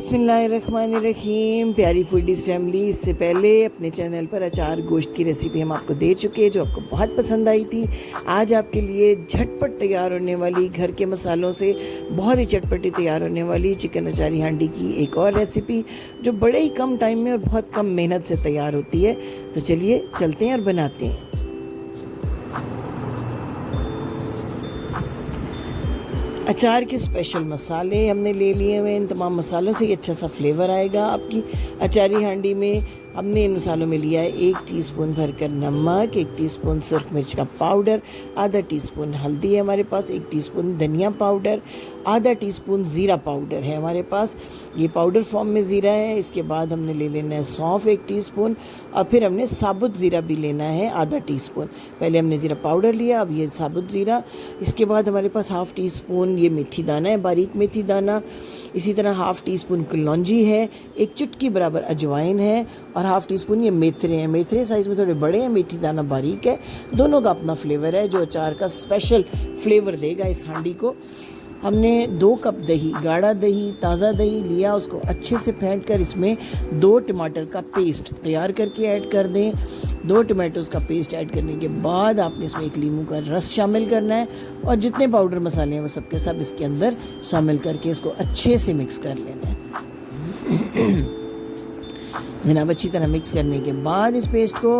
बिस्मिल्लाहिर्रहमानिर्रहीम। प्यारी foodies family, इससे पहले अपने चैनल पर अचार गोश्त की रेसिपी हम आपको दे चुके हैं जो आपको बहुत पसंद आई थी। आज आपके लिए झटपट तैयार होने वाली, घर के मसालों से बहुत ही चटपटी तैयार होने वाली चिकन अचारी हांडी की एक और रेसिपी जो बड़े ही कम टाइम में और बहुत कम मेहनत से तैयार होती है। तो चलिए चलते हैं और बनाते हैं। अचार के स्पेशल मसाले हमने ले लिए हुए। इन तमाम मसालों से ये अच्छा सा फ्लेवर आएगा आपकी अचारी हांडी में। हमने इन मसालों में लिया है 1 टीस्पून भरकर नमक, 1 टीस्पून सुरख मिर्च का पाउडर, आधा टीस्पून हल्दी है हमारे पास, 1 टीस्पून धनिया पाउडर, आधा टीस्पून ज़ीरा पाउडर है हमारे पास। ये पाउडर फॉर्म में ज़ीरा है। इसके बाद हमने ले लेना है सौंफ 1 टीस्पून और फिर हमने साबुत ज़ीरा भी लेना है आधा टीस्पून। पहले हमने ज़ीरा पाउडर लिया, अब ये साबुत ज़ीरा। इसके बाद हमारे पास हाफ़ टीस्पून ये मेथी दाना है, बारीक मेथी दाना। इसी तरह हाफ़ टीस्पून कलौंजी है, 1 चुटकी बराबर अजवाइन है और हाफ़ टीस्पून ये मेथरे हैं। मेथरे साइज़ में थोड़े बड़े हैं, मेथी दाना बारीक है। दोनों का अपना फ्लेवर है जो अचार का स्पेशल फ्लेवर देगा इस हांडी को। हमने 2 कप दही, गाढ़ा दही, ताज़ा दही लिया, उसको अच्छे से फेंट कर इसमें 2 टमाटर का पेस्ट तैयार करके ऐड कर दें। 2 टमाटोज़ का पेस्ट ऐड करने के बाद आपने इसमें 1 लीमू का रस शामिल करना है और जितने पाउडर मसाले हैं वो सब के सब इसके अंदर शामिल करके इसको अच्छे से मिक्स कर लेना है। जनाब, अच्छी तरह मिक्स करने के बाद इस पेस्ट को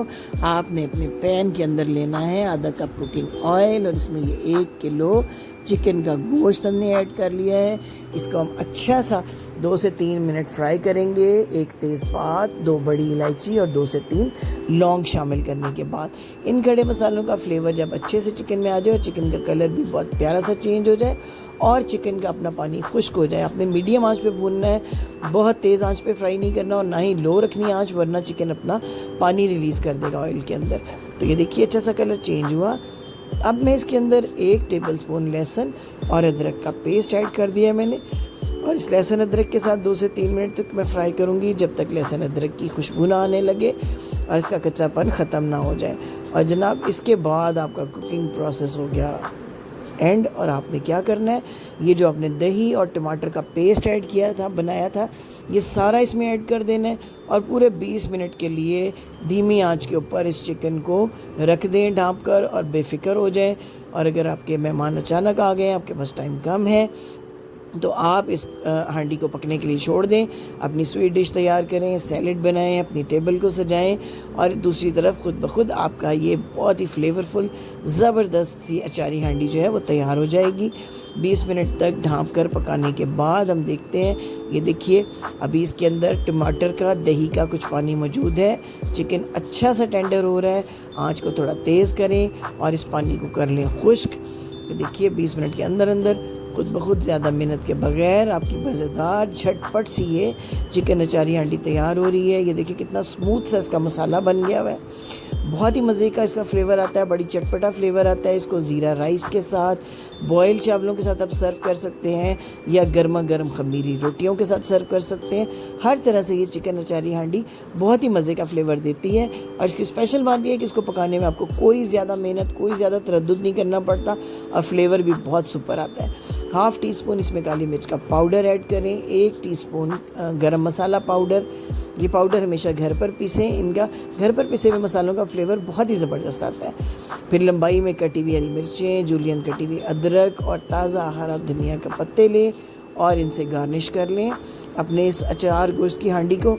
आपने अपने पैन के अंदर लेना है, आधा कप कुकिंग ऑयल, और इसमें ये 1 किलो चिकन का गोश्त हमने ऐड कर लिया है। इसको हम अच्छा सा 2 से 3 मिनट फ्राई करेंगे। 1 तेज़पात, 2 बड़ी इलायची और 2 से 3 लौंग शामिल करने के बाद इन खड़े मसालों का फ्लेवर जब अच्छे से चिकन में आ जाए, चिकन का कलर भी बहुत प्यारा सा चेंज हो जाए और चिकन का अपना पानी खुश्क हो जाए, आपने मीडियम आंच पे भूनना है। बहुत तेज़ आंच पे फ्राई नहीं करना और ना ही लो रखनी आंच, वरना चिकन अपना पानी रिलीज़ कर देगा ऑयल के अंदर। तो ये देखिए अच्छा सा कलर चेंज हुआ। अब मैं इसके अंदर 1 टेबलस्पून लहसुन और अदरक का पेस्ट ऐड कर दिया मैंने और इस लहसुन अदरक के साथ 2 से 3 मिनट तक मैं फ्राई करूँगी जब तक लहसुन अदरक की खुशबू ना आने लगे और इसका कच्चापन ख़त्म ना हो जाए। और जनाब, इसके बाद आपका कुकिंग प्रोसेस हो गया एंड। और आपने क्या करना है, ये जो आपने दही और टमाटर का पेस्ट ऐड किया था, बनाया था, ये सारा इसमें ऐड कर देना है और पूरे 20 मिनट के लिए धीमी आंच के ऊपर इस चिकन को रख दें ढाँप कर और बेफिक्र हो जाएं। और अगर आपके मेहमान अचानक आ गए, आपके पास टाइम कम है, तो आप इस हांडी को पकने के लिए छोड़ दें, अपनी स्वीट डिश तैयार करें, सैलेड बनाएं, अपनी टेबल को सजाएं और दूसरी तरफ खुद ब खुद आपका ये बहुत ही फ्लेवरफुल ज़बरदस्त सी अचारी हांडी जो है वो तैयार हो जाएगी। 20 मिनट तक ढाँप कर पकाने के बाद हम देखते हैं, ये देखिए अभी इसके अंदर टमाटर का, दही का कुछ पानी मौजूद है। चिकन अच्छा सा टेंडर हो रहा है। आँच को थोड़ा तेज़ करें और इस पानी को कर लें खुश्क। तो देखिए 20 मिनट के अंदर अंदर खुद ब खुद ज़्यादा मेहनत के बगैर आपकी मज़ेदार झटपट सी ये चिकन अचारी हांडी तैयार हो रही है। ये देखिए कितना स्मूथ सा इसका मसाला बन गया हुआ है। बहुत ही मज़े का इसका फ्लेवर आता है, बड़ी चटपटा फ्लेवर आता है। इसको ज़ीरा राइस के साथ, बॉयल चावलों के साथ आप सर्व कर सकते हैं या गर्मा गर्म खमीरी रोटियों के साथ सर्व कर सकते हैं। हर तरह से ये चिकन अचारी हांडी बहुत ही मज़े का फ्लेवर देती है। और इसकी स्पेशल बात यह है कि इसको पकाने में आपको कोई ज़्यादा मेहनत, कोई ज़्यादा तरद्दुद नहीं करना पड़ता और फ्लेवर भी बहुत सुपर आता है। हाफ़ टीस्पून इसमें काली मिर्च का पाउडर ऐड करें, 1 टीस्पून गरम मसाला पाउडर। ये पाउडर हमेशा घर पर पीसें, इनका घर पर पिसे हुए मसालों का फ्लेवर बहुत ही ज़बरदस्त आता है। फिर लंबाई में कटी हुई हरी मिर्चें, जूलियन कटी हुई अदरक और ताज़ा हरा धनिया के पत्ते लें और इनसे गार्निश कर लें अपने इस अचार गोश्त की हांडी को।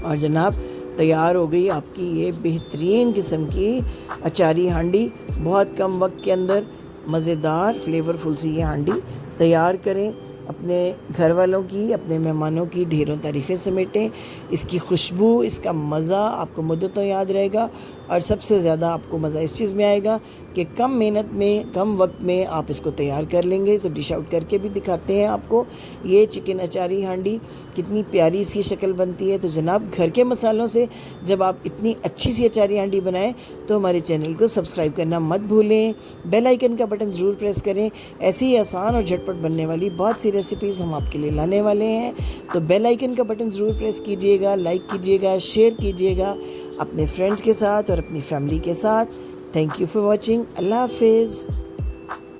और जनाब, तैयार हो गई आपकी ये बेहतरीन किस्म की अचारी हांडी। बहुत कम वक्त के अंदर मज़ेदार फ्लेवरफुल सी ये हांडी तैयार करें। अपने घर वालों की, अपने मेहमानों की ढेरों तारीफ़ें समेटें। इसकी खुशबू, इसका मज़ा आपको मुद्दतों याद रहेगा और सबसे ज़्यादा आपको मज़ा इस चीज़ में आएगा कि कम मेहनत में, कम वक्त में आप इसको तैयार कर लेंगे। तो डिश आउट करके भी दिखाते हैं आपको ये चिकन अचारी हांडी कितनी प्यारी इसकी शक्ल बनती है। तो जनाब, घर के मसालों से जब आप इतनी अच्छी सी अचारी हांडी बनाएं तो हमारे चैनल को सब्सक्राइब करना मत भूलें, बेल आइकन का बटन ज़रूर प्रेस करें। ऐसी ही आसान और झटपट बनने वाली बहुत सी रेसिपीज़ हम आपके लिए लाने वाले हैं। तो बेल आइकन का बटन ज़रूर प्रेस कीजिएगा, लाइक कीजिएगा, शेयर कीजिएगा अपने फ्रेंड्स के साथ और अपनी फैमिली के साथ। Thank you for watching. अल्लाह हाफिज़।